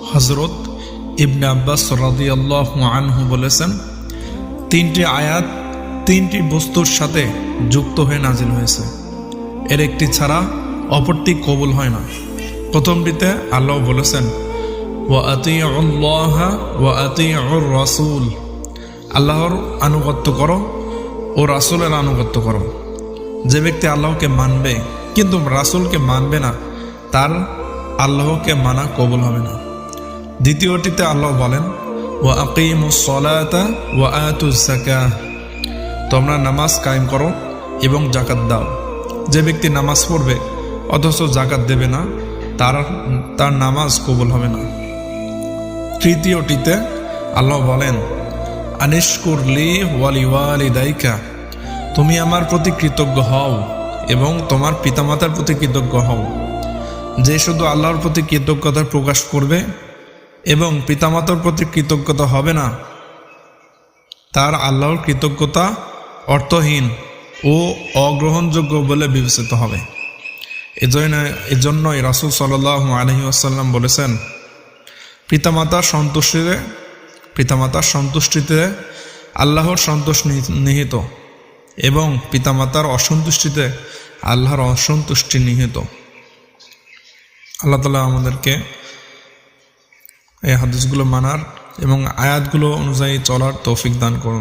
হযরত ইবনে আব্বাস রাদিয়াল্লাহু আনহু বলেছেন, তিনটি আয়াত তিনটি বস্তুর সাথে যুক্ত হয়ে নাজিল হয়েছে, এর একটি ছাড়া অপরটি কবুল হয় না। প্রথমটিতে আল্লাহ বলেছেন, ওয়া আতিউল্লাহা ওয়া আতিউর রাসূল, আল্লাহর আনুগত্য করো ও রাসূলের আনুগত্য করো। যে ব্যক্তি আল্লাহকে মানবে কিন্তু রাসূলকে মানবে না, তার আল্লাহকে মানা কবুল হবে না। দ্বিতীয়টিতে আল্লাহ বলেন, ওয়া আকিমুস সালাতা ওয়া আতুজ যাকাহ, তোমরা নামাজ কায়েম করো এবং যাকাত দাও। যে ব্যক্তি নামাজ পড়বে অথচ যাকাত দেবে না, তার নামাজ কবুল হবে না। তৃতীয়টিতে আল্লাহ বলেন, আনিশকুর লি ওয়ালিওয়ালিদাইকা, তুমি আমার প্রতি কৃতজ্ঞ হও এবং তোমার পিতামাতার প্রতি কৃতজ্ঞ হও। যে শুধু আল্লাহর প্রতি কৃতজ্ঞতা প্রকাশ করবে এবং পিতামাতার প্রতি কৃতজ্ঞতা হবে না, তার আল্লাহর কৃতজ্ঞতা অর্থহীন ও অগ্রহণযোগ্য বলে বিবেচিত হবে। এজন্যই রাসূল সাল্লাল্লাহু আলাইহি ওয়াসাল্লাম বলেছেন, পিতামাতার সন্তুষ্টিতে আল্লাহর সন্তোষ নিহিত এবং পিতামাতার অসন্তুষ্টিতে আল্লাহর অসন্তুষ্টি নিহিত। আল্লাহ তাআলা আমাদেরকে এই হাদিসগুলো মানার এবং আয়াতগুলো অনুযায়ী চলার তৌফিক দান করুন।